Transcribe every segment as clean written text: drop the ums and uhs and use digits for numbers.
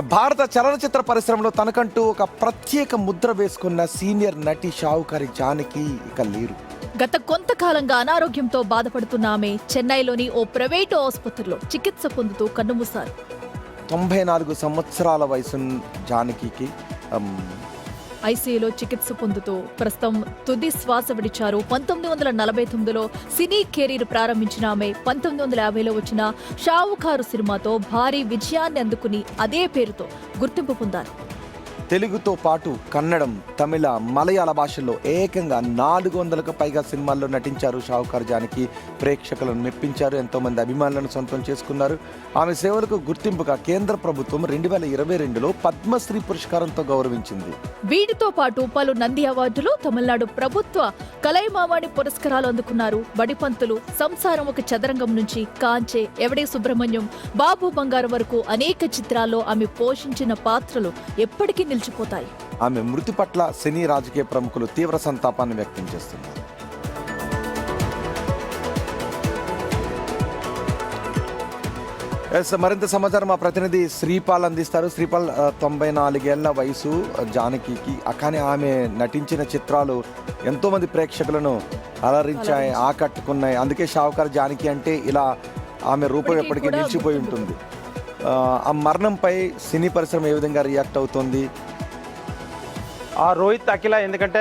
ఇక భారత చలనచిత్ర పరిశ్రమలో తనకంటూ ఒక ప్రత్యేక ముద్ర వేసుకున్న సీనియర్ నటి షావుకారి జానకి ఇక లేరు. గత కొంతకాలంగా అనారోగ్యంతో బాధపడుతున్న ఆమె చెన్నైలోని ఓ ప్రైవేటు ఆసుపత్రిలో చికిత్స పొందుతూ కన్నుమూశారు. 94 సంవత్సరాల వయసు జానకి ఐసీయూలో చికిత్స పొందుతూ ప్రస్తుతం తుది శ్వాస విడిచారు. 1949లో సినీ కెరీర్ ప్రారంభించిన ఆమె 1950లో వచ్చిన షావుకారు సినిమాతో భారీ విజయాన్ని అందుకుని అదే పేరుతో గుర్తింపు పొందారు. తెలుగుతో పాటు కన్నడం, తమిళ, మలయాళ భాషల్లో ఏకంగా 400కు పైగా సినిమాల్లో నటించారు షావుకారు జానకి. ప్రేక్షకులను మెప్పించారు, ఎంతోమంది అభిమానులను సొంతం చేసుకున్నారు. ఆమె సేవలకు గుర్తింపుగా కేంద్ర ప్రభుత్వం 2022లో పద్మశ్రీ పురస్కారంతో గౌరవించింది. వీటితో పాటు పలు నంది అవార్డులు, తమిళనాడు ప్రభుత్వ కలైమావాణి పురస్కారాలు అందుకున్నారు. బడిపంతులు, సంసారం ఒక చదరంగం నుంచి కాంచే, ఎవడే సుబ్రహ్మణ్యం, బాబు బంగారు వరకు అనేక చిత్రాల్లో ఆమె పోషించిన పాత్రలు ఎప్పటికీ నిలిచిపోతాయి. ఆమె మృతి పట్ల సినీ రాజకీయ ప్రముఖులు తీవ్ర సంతాపాన్ని వ్యక్తం చేస్తున్నారు. మరింత సమాచారం మా ప్రతినిధి శ్రీపాల్ అందిస్తారు. శ్రీపాల్, 94 ఏళ్ల వయసు జానకి, కానీ ఆమె నటించిన చిత్రాలు ఎంతోమంది ప్రేక్షకులను అలరించాయి, ఆకట్టుకున్నాయి. అందుకే షావుకారు జానకి అంటే ఇలా ఆమె రూపం ఎప్పటికీ నిలిచిపోయి ఉంటుంది. ఆ మరణంపై సినీ పరిశ్రమ ఏ విధంగా రియాక్ట్ అవుతుంది? రోహిత్, అఖిల, ఎందుకంటే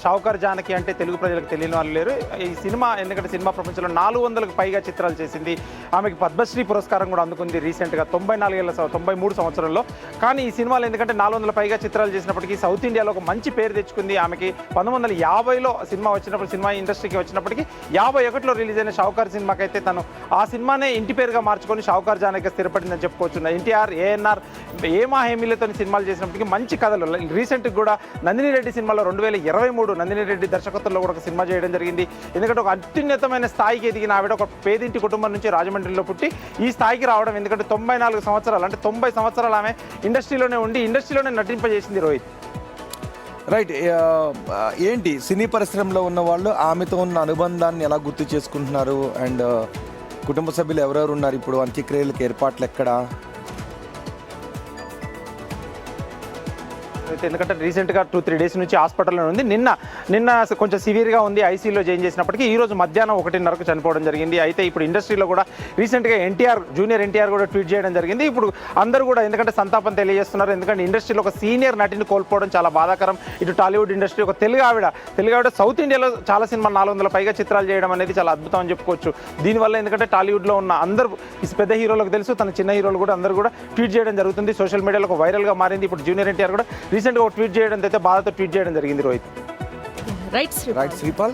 షావుకారు జానకి అంటే తెలుగు ప్రజలకు తెలియని వాళ్ళు లేరు. ఈ సినిమా ఎందుకంటే సినిమా ప్రపంచంలో 400కు పైగా చిత్రాలు చేసింది. ఆమెకి పద్మశ్రీ పురస్కారం కూడా అందుకుంది రీసెంట్గా 93 సంవత్సరంలో. కానీ ఈ సినిమాలు ఎందుకంటే 400 పైగా చిత్రాలు చేసినప్పటికీ సౌత్ ఇండియాలో ఒక మంచి పేరు తెచ్చుకుంది. ఆమెకి 1950లో సినిమా వచ్చినప్పుడు, సినిమా ఇండస్ట్రీకి వచ్చినప్పటికీ 51లో రిలీజ్ అయిన షావుకారు సినిమాకి అయితే తను ఆ సినిమానే ఇంటి పేరుగా మార్చుకొని షావుకారు జానకి స్థిరపడిందని చెప్పుకోవచ్చు. ఎన్టీఆర్, ఏఎన్ఆర్, ఏమా హేమిలతో సినిమాలు చేసినప్పటికీ మంచి కథలు. రీసెంట్గా కూడా నందిని రెడ్డి సినిమాలో 2023 నందిని రెడ్డి దర్శకత్వంలో కూడా ఒక సినిమా చేయడం జరిగింది. ఎందుకంటే ఒక అత్యున్నతమైన స్థాయికి ఎదిగిన ఆవిడ ఒక పేదింటి కుటుంబం నుంచి రాజమండ్రిలో పుట్టి ఈ స్థాయికి రావడం, ఎందుకంటే 94 సంవత్సరాలు అంటే 90 సంవత్సరాలు ఆమె ఇండస్ట్రీలోనే ఉండి ఇండస్ట్రీలోనే నటింపజేసింది. రోహిత్, రైట్, ఏంటి సినీ పరిశ్రమలో ఉన్న వాళ్ళు ఆమెతో ఉన్న అనుబంధాన్ని ఎలా గుర్తు చేసుకుంటున్నారు? అండ్ కుటుంబ సభ్యులు ఎవరెవరు ఉన్నారు ఇప్పుడు? అంత్యక్రియలకు ఏర్పాట్లు ఎక్కడ? ఎందుకంటే రీసెంట్గా 2-3 డేస్ నుంచి హాస్పిటల్లో ఉంది. నిన్న కొంచెం సివియర్గా ఉంది, ఐసీయూలో జాయిన్ చేసినప్పటికీ ఈ రోజు మధ్యాహ్నం 1:30కు చనిపోవడం జరిగింది. అయితే ఇప్పుడు ఇండస్ట్రీలో కూడా రీసెంట్గా జూనియర్ ఎన్టీఆర్ కూడా ట్వీట్ చేయడం జరిగింది. ఇప్పుడు అందరూ కూడా ఎందుకంటే సంతాపం తెలియజేస్తున్నారు. ఎందుకంటే ఇండస్ట్రీలో ఒక సీనియర్ నటిని కోల్పోవడం చాలా బాధాకరం. ఇటు టాలీవుడ్ ఇండస్ట్రీ, ఒక తెలుగు ఆవిడ సౌత్ ఇండియాలో చాలా సినిమాలు 400 పైగా చిత్రాలు చేయడం అనేది చాలా అద్భుతం అని చెప్పుకోవచ్చు. దీనివల్ల ఎందుకంటే టాలీవుడ్లో ఉన్న అందరూ పెద్ద హీరోలకు తెలుసు, తన చిన్న హీరోలు కూడా అందరూ కూడా ట్వీట్ చేయడం జరుగుతుంది. సోషల్ మీడియాలో ఒక వైరల్గా మారింది. ఇప్పుడు జూనియర్ ఎన్టీఆర్ కూడా రీసెంట్గా ఒక ట్వీట్ చేయడం అయితే బాధతో ట్వీట్ చేయడం జరిగింది. రోహిత్, రైట్ శ్రీపాల్.